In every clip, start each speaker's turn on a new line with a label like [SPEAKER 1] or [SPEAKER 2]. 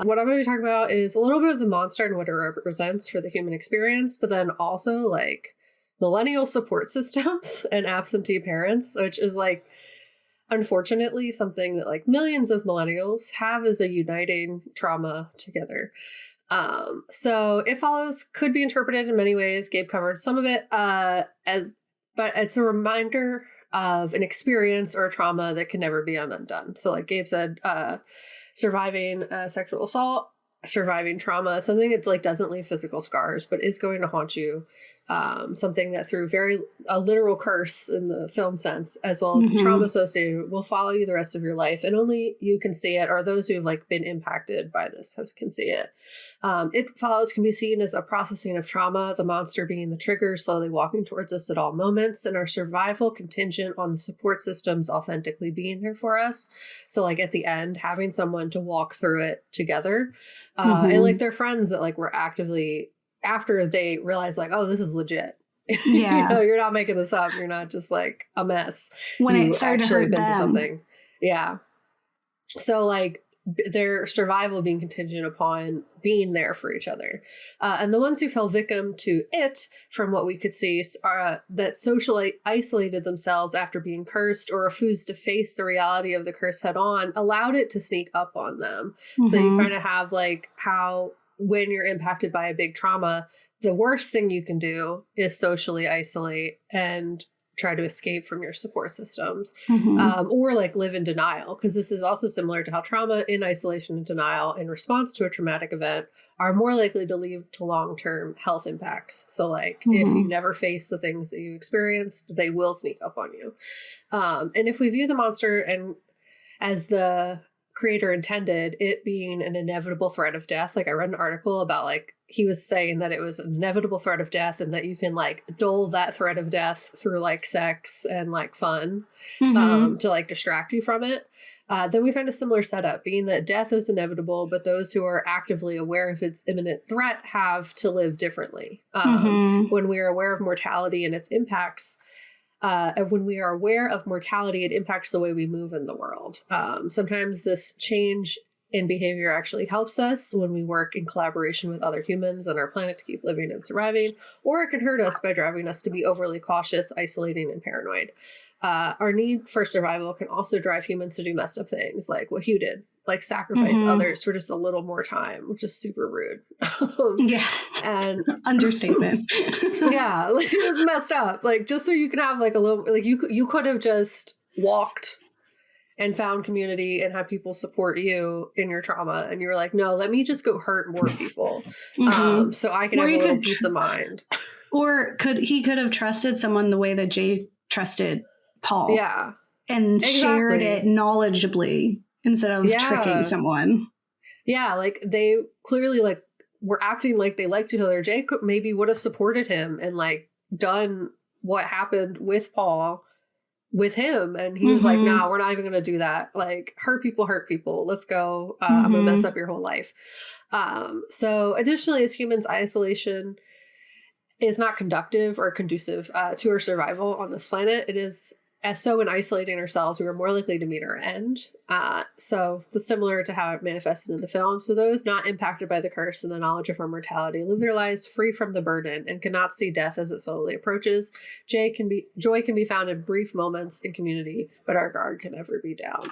[SPEAKER 1] What I'm going to be talking about is a little bit of the monster and what it represents for the human experience, but then also like millennial support systems and absentee parents, which is like unfortunately something that like millions of millennials have as a uniting trauma together. So It Follows could be interpreted in many ways. Gabe covered some of it but it's a reminder of an experience or a trauma that can never be undone. So like Gabe said, surviving sexual assault, surviving trauma, something that like doesn't leave physical scars, but is going to haunt you. Something that through a literal curse in the film sense, as well as the trauma associated, will follow you the rest of your life. And only you can see it, or those who have like been impacted by this can see it. It Follows can be seen as a processing of trauma, the monster being the trigger, slowly walking towards us at all moments, and our survival contingent on the support systems authentically being there for us. So like at the end, having someone to walk through it together, and like their friends that like were actively, after they realize like, oh, this is legit.
[SPEAKER 2] Yeah.
[SPEAKER 1] You're not making this up. You're not just like a mess.
[SPEAKER 2] When it started to hurt them.
[SPEAKER 1] Something. Yeah. So like their survival being contingent upon being there for each other. And the ones who fell victim to it, from what we could see, are that socially isolated themselves after being cursed or refused to face the reality of the curse head on, allowed it to sneak up on them. So you kind of have like how when you're impacted by a big trauma, the worst thing you can do is socially isolate and try to escape from your support systems, or like live in denial, because this is also similar to how trauma in isolation and denial in response to a traumatic event are more likely to lead to long-term health impacts. So like if you never face the things that you experienced, they will sneak up on you. And if we view the monster and as the creator intended, it being an inevitable threat of death. Like I read an article about like he was saying that it was an inevitable threat of death and that you can like dull that threat of death through like sex and like fun to like distract you from it. Then we find a similar setup, being that death is inevitable, but those who are actively aware of its imminent threat have to live differently. When we are aware of mortality and its impacts, when we are aware of mortality, it impacts the way we move in the world. Sometimes this change in behavior actually helps us when we work in collaboration with other humans on our planet to keep living and surviving, or it can hurt us by driving us to be overly cautious, isolating, and paranoid. Our need for survival can also drive humans to do messed up things like what Hugh did, like sacrifice others for just a little more time, which is super rude. And
[SPEAKER 2] understatement.
[SPEAKER 1] Yeah, like it was messed up. Like just so you can have like a little, like you could have just walked and found community and had people support you in your trauma, and you were like, no, let me just go hurt more people, so I can have a little peace of mind.
[SPEAKER 2] Or he could have trusted someone the way that Jay trusted Paul, and shared it knowledgeably instead of tricking someone. Yeah,
[SPEAKER 1] like they clearly like were acting like they liked each other. Jay maybe would have supported him and like done what happened with Paul with him, and he was like, no, we're not even gonna do that. Like hurt people, let's go. I'm gonna mess up your whole life. So additionally, as humans, isolation is not conductive or conducive to our survival on this planet. It is so in isolating ourselves, we are more likely to meet our end. So that's similar to how it manifested in the film. So those not impacted by the curse and the knowledge of our mortality live their lives free from the burden and cannot see death as it slowly approaches. Joy can be found in brief moments in community, but our guard can never be down.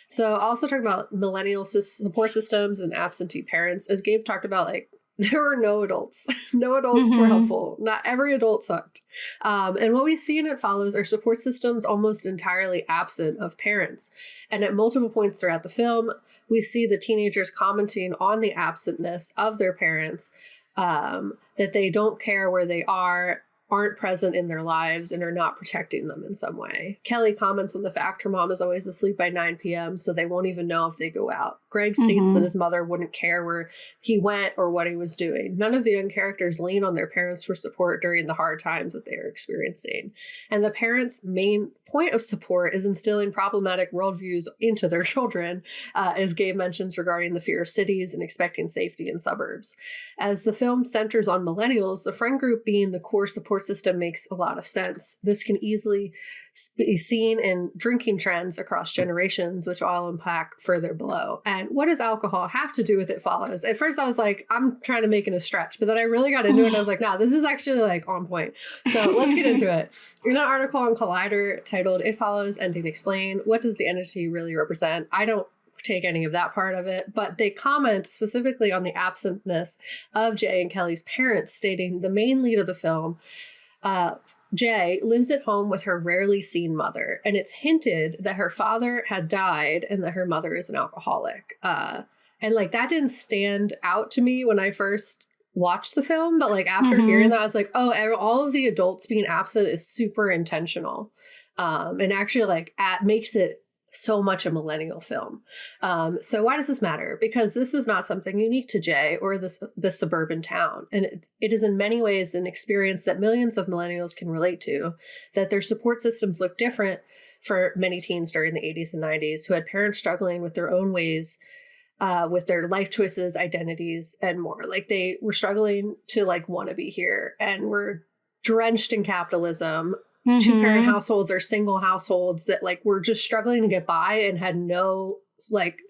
[SPEAKER 1] So also talk about millennial support systems and absentee parents. As Gabe talked about, like, there were no adults. No adults were helpful. Not every adult sucked. And what we see in It Follows are support systems almost entirely absent of parents. And at multiple points throughout the film, we see the teenagers commenting on the absentness of their parents, that they don't care where they are, aren't present in their lives, and are not protecting them in some way. Kelly comments on the fact her mom is always asleep by 9 p.m., so they won't even know if they go out. Greg states that his mother wouldn't care where he went or what he was doing. None of the young characters lean on their parents for support during the hard times that they are experiencing. And the parents' main point of support is instilling problematic worldviews into their children, as Gabe mentions regarding the fear of cities and expecting safety in suburbs. As the film centers on millennials, the friend group being the core support system makes a lot of sense. This can easily be seen in drinking trends across generations, which I'll unpack further below. And what does alcohol have to do with It Follows? At first I was like, I'm trying to make it a stretch, but then I really got into it and I was like, nah, this is actually like on point. So let's get into it. In an article on Collider titled It Follows, Ending Explained, what does the entity really represent? I don't take any of that part of it, but they comment specifically on the absentness of Jay and Kelly's parents, stating the main lead of the film, Jay, lives at home with her rarely seen mother, and it's hinted that her father had died and that her mother is an alcoholic. And like that didn't stand out to me when I first watched the film, but like after hearing that, I was like, oh, all of the adults being absent is super intentional, and actually like makes it so much a millennial film. So why does this matter? Because this was not something unique to Jay or this suburban town. And it is in many ways an experience that millions of millennials can relate to, that their support systems look different for many teens during the 80s and 90s who had parents struggling with their own ways, with their life choices, identities, and more. Like they were struggling to like want to be here and were drenched in capitalism. Two-parent households or single households that like were just struggling to get by and had no like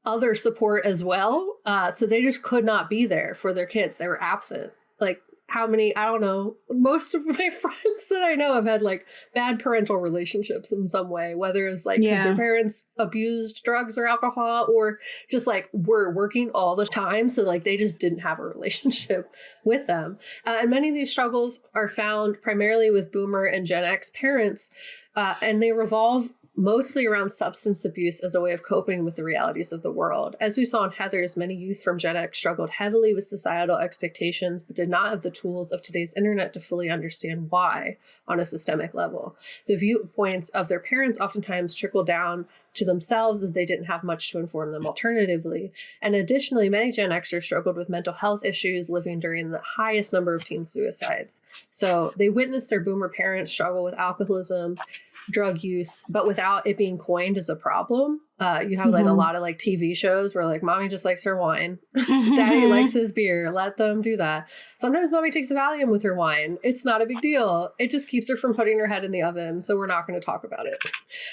[SPEAKER 1] other support as well. So they just could not be there for their kids. They were absent. Like how many, I don't know, most of my friends that I know have had like bad parental relationships in some way, whether it's like because their parents abused drugs or alcohol or just like were working all the time. So like they just didn't have a relationship with them. And many of these struggles are found primarily with Boomer and Gen X parents, and they revolve mostly around substance abuse as a way of coping with the realities of the world. As we saw in Heathers, many youth from Gen X struggled heavily with societal expectations, but did not have the tools of today's internet to fully understand why on a systemic level. The viewpoints of their parents oftentimes trickle down to themselves as they didn't have much to inform them alternatively. And additionally, many Gen Xers struggled with mental health issues, living during the highest number of teen suicides. So they witnessed their Boomer parents struggle with alcoholism, drug use, but without it being coined as a problem. You have like a lot of like TV shows where like mommy just likes her wine, daddy likes his beer, let them do that. Sometimes mommy takes a Valium with her wine. It's not a big deal. It just keeps her from putting her head in the oven. So we're not going to talk about it.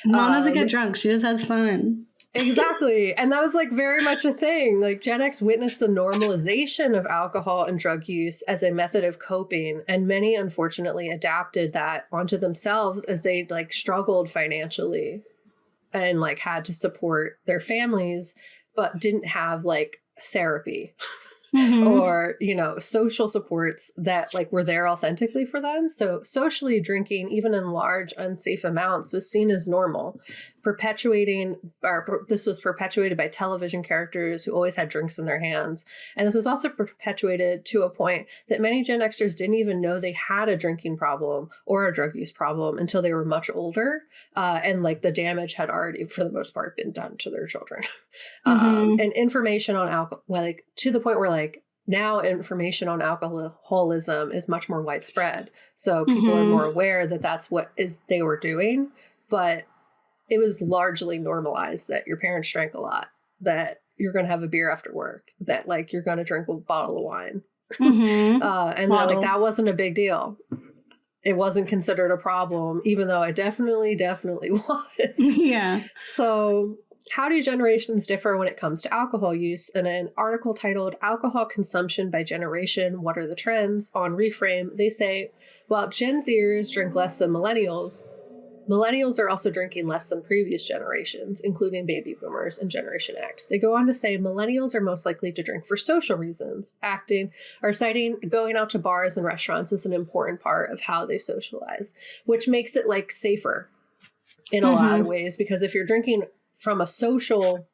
[SPEAKER 2] Mom doesn't get drunk. She just has fun.
[SPEAKER 1] Exactly. And that was like very much a thing. Like Gen X witnessed the normalization of alcohol and drug use as a method of coping. And many unfortunately adapted that onto themselves as they like struggled financially and like had to support their families, but didn't have like therapy or, you know, social supports that like were there authentically for them. So socially drinking, even in large, unsafe amounts, was seen as normal. This was perpetuated by television characters who always had drinks in their hands. And this was also perpetuated to a point that many Gen Xers didn't even know they had a drinking problem or a drug use problem until they were much older. And like the damage had already, for the most part, been done to their children. And information on alcohol, like to the point where like now information on alcoholism is much more widespread. So people are more aware that that's what they were doing. But it was largely normalized that your parents drank a lot, that you're going to have a beer after work, that like you're going to drink a bottle of wine. And that like that wasn't a big deal. It wasn't considered a problem, even though it definitely was.
[SPEAKER 2] Yeah.
[SPEAKER 1] So how do generations differ when it comes to alcohol use? In an article titled Alcohol Consumption by Generation, What Are the Trends? On Reframe, they say, while Gen Zers drink less than millennials are also drinking less than previous generations, including baby boomers and Generation X. They go on to say millennials are most likely to drink for social reasons, citing going out to bars and restaurants as an important part of how they socialize, which makes it like safer in a lot of ways, because if you're drinking from a social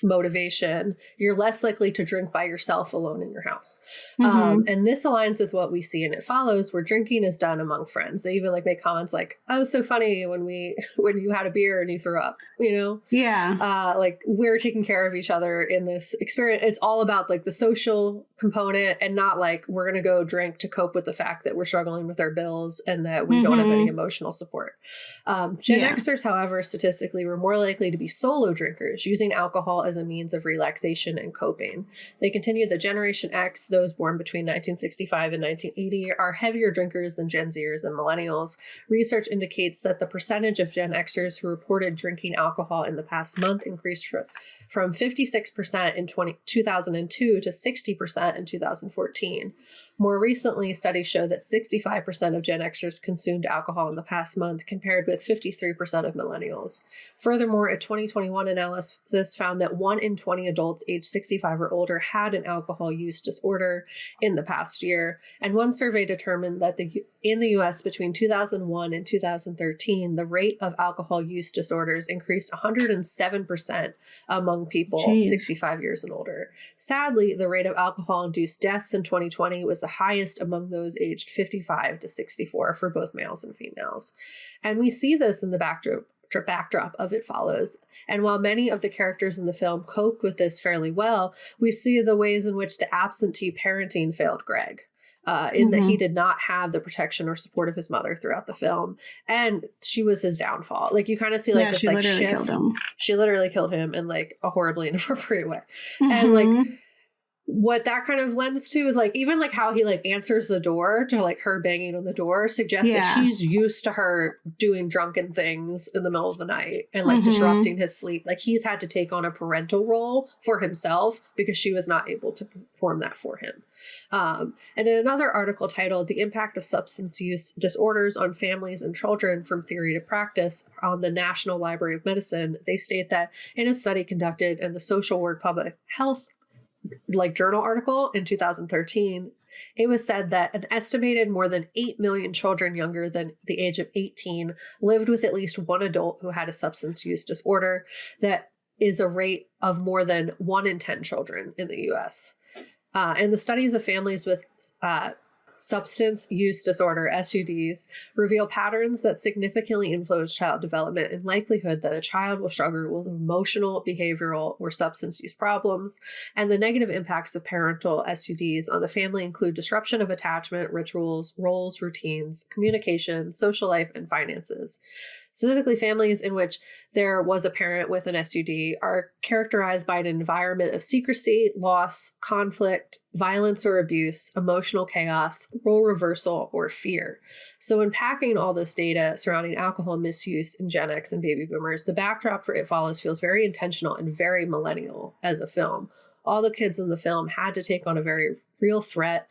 [SPEAKER 1] motivation, you're less likely to drink by yourself alone in your house. And this aligns with what we see in It Follows, where drinking is done among friends. They even like make comments like, oh, so funny when you had a beer and you threw up, you know?
[SPEAKER 2] Yeah.
[SPEAKER 1] Like we're taking care of each other in this experience. It's all about like the social component and not like we're going to go drink to cope with the fact that we're struggling with our bills and that we don't have any emotional support. Gen Xers, however, statistically were more likely to be solo drinkers, using alcohol as a means of relaxation and coping. They continue that Generation X, those born between 1965 and 1980, are heavier drinkers than Gen Zers and millennials. Research indicates that the percentage of Gen Xers who reported drinking alcohol in the past month increased from 56% in 2002 to 60% in 2014. More recently, studies show that 65% of Gen Xers consumed alcohol in the past month, compared with 53% of millennials. Furthermore, a 2021 analysis found that 1 in 20 adults aged 65 or older had an alcohol use disorder in the past year. And one survey determined that in the U.S. between 2001 and 2013, the rate of alcohol use disorders increased 107% among people 65 years and older. Sadly, the rate of alcohol-induced deaths in 2020 was the highest among those aged 55 to 64 for both males and females. And we see this in the backdrop of It Follows. And while many of the characters in the film coped with this fairly well, we see the ways in which the absentee parenting failed Greg. In that he did not have the protection or support of his mother throughout the film. And she was his downfall. Like, you kind of see like this like shift. Killed him. She literally killed him in like a horribly inappropriate way. And like, what that kind of lends to is like, even like how he like answers the door to like her banging on the door suggests that he's used to her doing drunken things in the middle of the night and like disrupting his sleep. Like, he's had to take on a parental role for himself because she was not able to perform that for him. And in another article titled "The Impact of Substance Use Disorders on Families and Children from Theory to Practice" on the National Library of Medicine, they state that in a study conducted in the Social Work Public Health journal article in 2013, it was said that an estimated more than 8 million children younger than the age of 18 lived with at least one adult who had a substance use disorder. That is a rate of more than 1 in 10 children in the U.S. And the studies of families with substance use disorder, SUDs, reveal patterns that significantly influence child development and likelihood that a child will struggle with emotional, behavioral, or substance use problems. And the negative impacts of parental SUDs on the family include disruption of attachment, rituals, roles, routines, communication, social life, and finances. Specifically, families in which there was a parent with an SUD are characterized by an environment of secrecy, loss, conflict, violence or abuse, emotional chaos, role reversal, or fear. So, unpacking all this data surrounding alcohol misuse in Gen X and baby boomers, the backdrop for It Follows feels very intentional and very millennial as a film. All the kids in the film had to take on a very real threat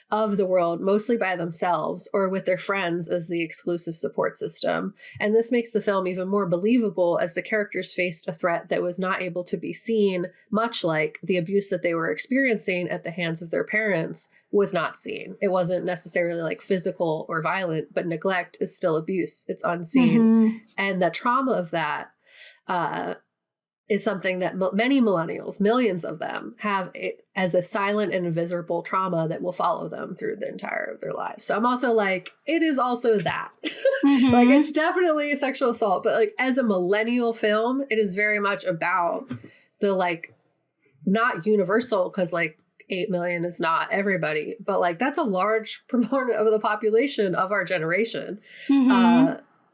[SPEAKER 1] of the world, mostly by themselves or with their friends as the exclusive support system. And this makes the film even more believable as the characters faced a threat that was not able to be seen, much like the abuse that they were experiencing at the hands of their parents was not seen. It wasn't necessarily like physical or violent, but neglect is still abuse. It's unseen. And the trauma of that is something that many millennials, millions of them, have as a silent and invisible trauma that will follow them through the entire of their lives. So I'm also like, it is also that. Like, it's definitely sexual assault, but like as a millennial film, it is very much about the like, not universal, because like 8 million is not everybody, but like that's a large proportion of the population of our generation.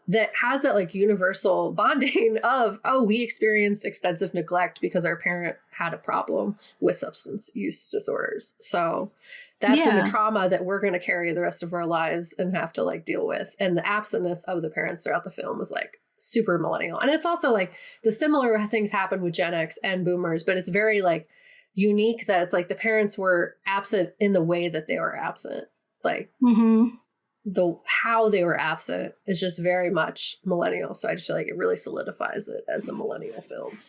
[SPEAKER 1] That has that like universal bonding of, oh, we experienced extensive neglect because our parent had a problem with substance use disorders. So that's in the trauma that we're going to carry the rest of our lives and have to like deal with. And the absentness of the parents throughout the film was like super millennial. And it's also like the similar things happen with Gen X and boomers, but it's very like unique that it's like the parents were absent in the way that they were absent. Like, how they were absent is just very much millennial. So I just feel like it really solidifies it as a millennial film.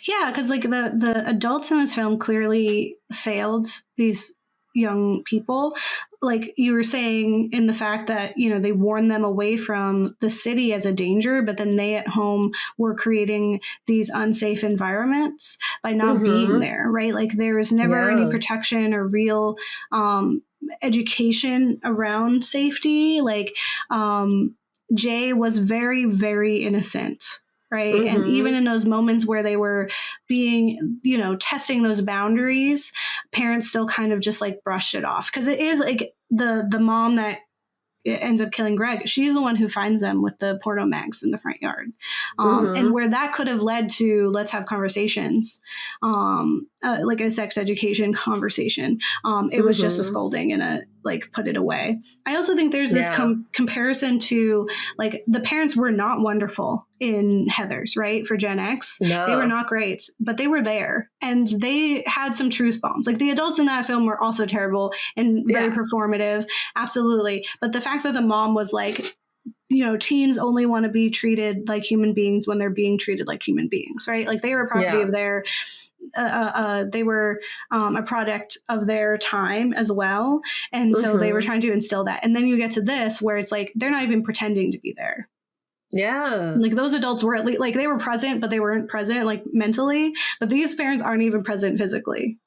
[SPEAKER 2] Yeah, because like the adults in this film clearly failed these young people. Like you were saying, in the fact that, you know, they warned them away from the city as a danger, but then they at home were creating these unsafe environments by not being there, right? Like there was never any protection or real education around safety. Like Jay was very, very innocent, right? And even in those moments where they were being, you know, testing those boundaries, parents still kind of just like brushed it off, because it is like the mom that ends up killing Greg, she's the one who finds them with the porno mags in the front yard. And where that could have led to, let's have conversations, like a sex education conversation. It was just a scolding and a like, put it away. I also think there's this comparison to like the parents were not wonderful in Heathers, right? For Gen X.
[SPEAKER 1] No.
[SPEAKER 2] They were not great, but they were there and they had some truth bombs. Like the adults in that film were also terrible and very performative. Absolutely. But the fact that the mom was like, you know, teens only want to be treated like human beings when they're being treated like human beings, right? Like they were property of their, they were a product of their time as well. And so they were trying to instill that. And then you get to this where it's like, they're not even pretending to be there.
[SPEAKER 1] Yeah.
[SPEAKER 2] Like those adults were at least like they were present, but they weren't present like mentally. But these parents aren't even present physically.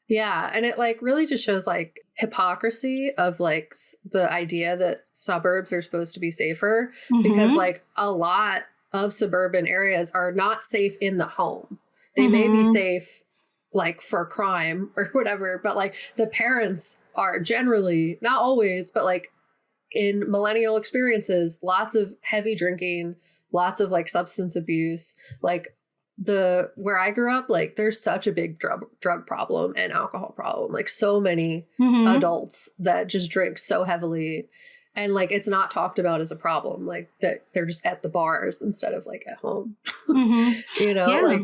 [SPEAKER 1] Yeah. And it like really just shows like hypocrisy of like the idea that suburbs are supposed to be safer because like a lot of suburban areas are not safe in the home. They may be safe like for crime or whatever, but like the parents are generally, not always, but like in millennial experiences, lots of heavy drinking, lots of like substance abuse, like where I grew up, like there's such a big drug problem and alcohol problem, like so many adults that just drink so heavily and like it's not talked about as a problem, like that they're just at the bars instead of like at home. You know, like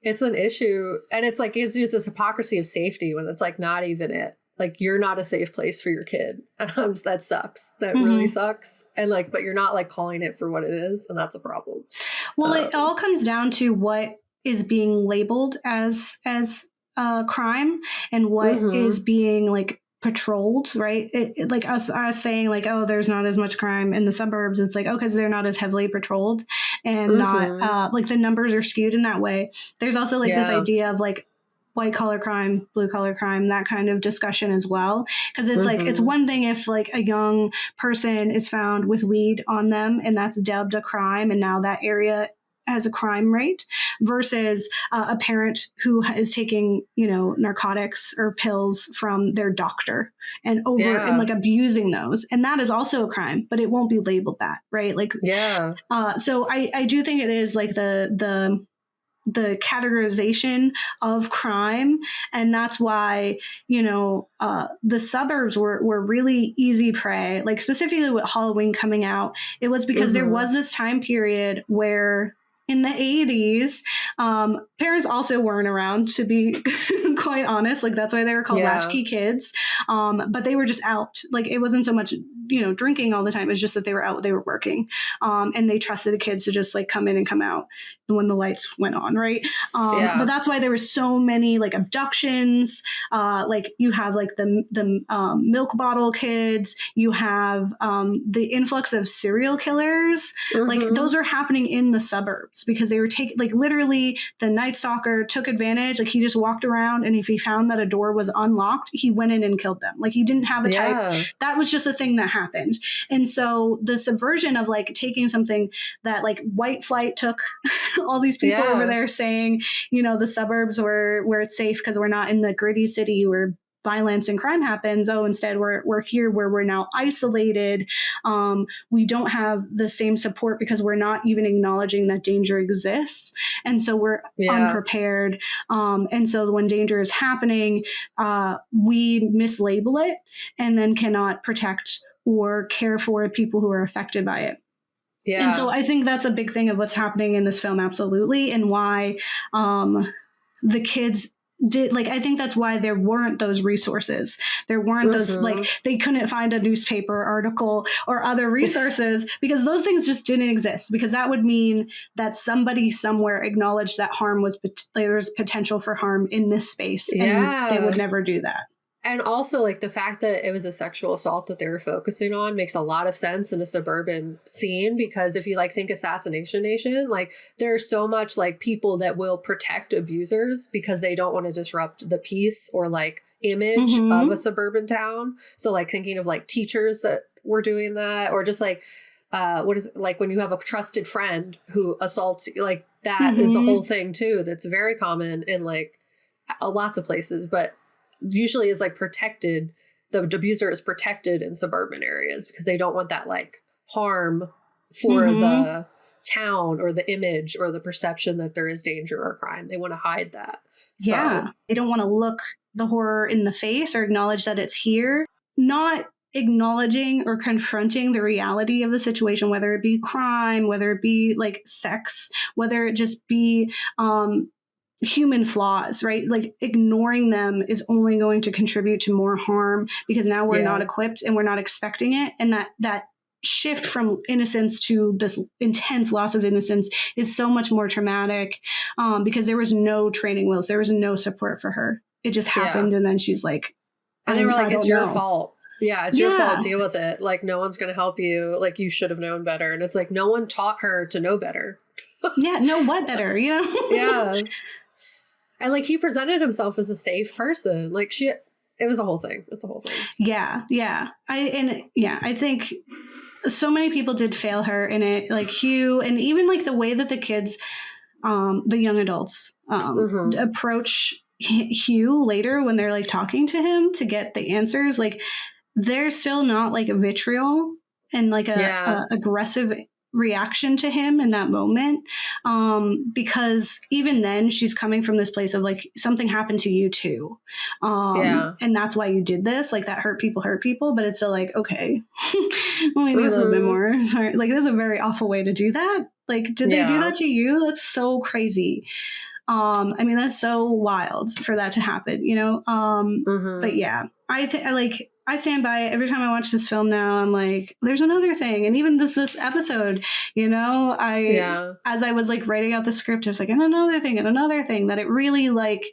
[SPEAKER 1] it's an issue and it's like it's just this hypocrisy of safety when it's like not even it. Like you're not a safe place for your kid. That sucks. That really sucks. And like, but you're not like calling it for what it is. And that's a problem.
[SPEAKER 2] Well, it all comes down to what is being labeled as crime and what is being like patrolled, right? Like us saying like, oh, there's not as much crime in the suburbs. It's like, oh, because they're not as heavily patrolled and not like the numbers are skewed in that way. There's also like this idea of like, white collar crime, blue collar crime, that kind of discussion as well. Because it's like, it's one thing if like a young person is found with weed on them and that's dubbed a crime and now that area has a crime rate versus a parent who is taking, you know, narcotics or pills from their doctor and and like abusing those. And that is also a crime, but it won't be labeled that, right? Like, so I do think it is like the categorization of crime. And that's why, you know, the suburbs were really easy prey, like specifically with Halloween coming out. It was because there was this time period where in the 80s, parents also weren't around, to be quite honest. Like that's why they were called latchkey kids. But they were just out. Like it wasn't so much, you know, drinking all the time. It's just that they were out, they were working. And they trusted the kids to just like come in and come out when the lights went on, right? But that's why there were so many like abductions. Like you have like the milk bottle kids. You have the influx of serial killers. Like those are happening in the suburbs because they were taking like literally the Night Stalker took advantage. Like he just walked around and if he found that a door was unlocked, he went in and killed them. Like he didn't have a type. That was just a thing that happened. And so the subversion of like taking something that like white flight took all these people over there saying, you know, the suburbs where it's safe because we're not in the gritty city where violence and crime happens. Oh, instead we're here where we're now isolated. We don't have the same support because we're not even acknowledging that danger exists. And so we're unprepared. And so when danger is happening, we mislabel it and then cannot protect or care for people who are affected by it. Yeah. And so I think that's a big thing of what's happening in this film, absolutely, and why the kids did, like, I think that's why there weren't those resources. There weren't those, like, they couldn't find a newspaper article or other resources because those things just didn't exist, because that would mean that somebody somewhere acknowledged that there was potential for harm in this space, and they would never do that.
[SPEAKER 1] And also, like, the fact that it was a sexual assault that they were focusing on makes a lot of sense in a suburban scene, because if you, like, think Assassination Nation, like, there's so much, like, people that will protect abusers because they don't want to disrupt the peace or, like, image of a suburban town. So, like, thinking of, like, teachers that were doing that, or just, like, what is it, like, when you have a trusted friend who assaults you, like, that is a whole thing, too, that's very common in, like, lots of places, but usually is like protected the abuser is protected in suburban areas because they don't want that like harm for the town or the image or the perception that there is danger or crime. They want to hide that.
[SPEAKER 2] Yeah. They don't want to look the horror in the face or acknowledge that it's here. Not acknowledging or confronting the reality of the situation, whether it be crime, whether it be like sex, whether it just be human flaws, right? Like ignoring them is only going to contribute to more harm because now we're not equipped and we're not expecting it. And that shift from innocence to this intense loss of innocence is so much more traumatic because there was no training wheels. There was no support for her. It just happened. And then she's like,
[SPEAKER 1] and they were like, it's your fault. Yeah, it's your fault. Deal with it. Like, no one's going to help you. Like, you should have known better. And it's like, no one taught her to know better.
[SPEAKER 2] Know what better, you know?
[SPEAKER 1] Yeah. And like, he presented himself as a safe person. Like, it was a whole thing. It's a whole thing.
[SPEAKER 2] Yeah. I think so many people did fail her in it. Like Hugh, and even like the way that the kids, the young adults, approach Hugh later when they're like talking to him to get the answers. Like, they're still not like a vitriol and like a aggressive reaction to him in that moment, because even then she's coming from this place of like, something happened to you too, and that's why you did this. Like, that hurt people, but it's still like, okay, we need a little bit more. Sorry. Like, this is a very awful way to do that. Like, did they do that to you? That's so crazy. I mean, that's so wild for that to happen, you know? But yeah, I stand by it. Every time I watch this film now, I'm like, there's another thing. And even this episode, you know, as I was like writing out the script, I was like, and another thing, that it really, like,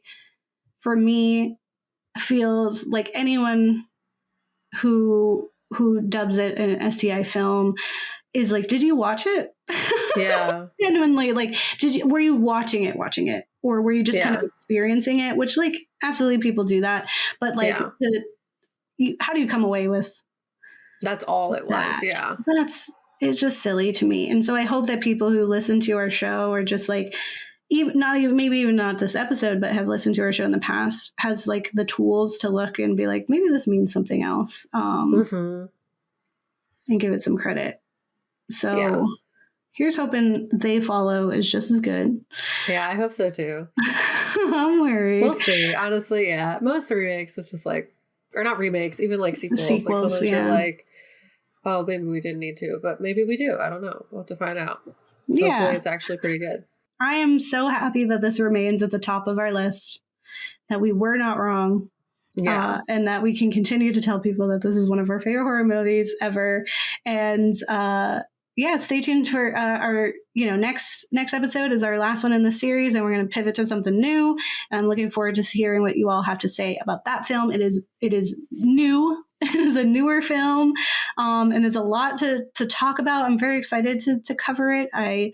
[SPEAKER 2] for me, feels like anyone who dubs it an STI film is like, did you watch it?
[SPEAKER 1] Yeah.
[SPEAKER 2] Genuinely, like, were you watching it? Or were you just kind of experiencing it? Which, like, absolutely people do that. But like, how do you come away with
[SPEAKER 1] that's all it was? Yeah.
[SPEAKER 2] It's just silly to me. And so I hope that people who listen to our show or just like, maybe even not this episode, but have listened to our show in the past, has like the tools to look and be like, maybe this means something else, and give it some credit. So here's hoping They Follow is just as good.
[SPEAKER 1] Yeah, I hope so too.
[SPEAKER 2] I'm worried.
[SPEAKER 1] We'll see. Honestly, yeah. Most remakes, it's just like, or not remakes, even like sequels. Like, you're like, oh, maybe we didn't need to, but maybe we do. I don't know. We'll have to find out. Hopefully it's actually pretty good.
[SPEAKER 2] I am so happy that this remains at the top of our list, that we were not wrong. And that we can continue to tell people that this is one of our favorite horror movies ever. And stay tuned for our next episode is our last one in the series, and we're going to pivot to something new. And I'm looking forward to hearing what you all have to say about that film. It is new. It is a newer film, and it's a lot to talk about. I'm very excited to cover it. I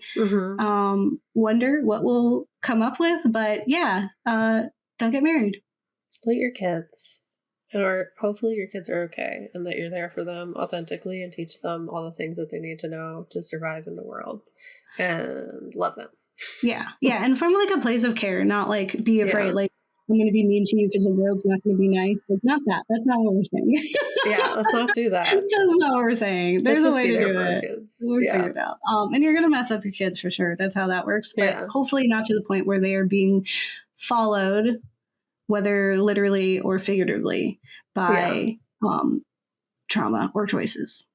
[SPEAKER 2] wonder what we'll come up with, but don't get married.
[SPEAKER 1] Let your kids, or hopefully your kids are okay, and that you're there for them authentically and teach them all the things that they need to know to survive in the world and love them.
[SPEAKER 2] Yeah, and from like a place of care, not like be afraid, like, I'm going to be mean to you because the world's not going to be nice. Like, not that. That's not what we're saying.
[SPEAKER 1] Let's not do that.
[SPEAKER 2] That's not what we're saying. There's a way to do it.
[SPEAKER 1] Kids.
[SPEAKER 2] We'll figure it out. And you're going to mess up your kids for sure. That's how that works. But hopefully not to the point where they are being followed, whether literally or figuratively, by trauma or choices.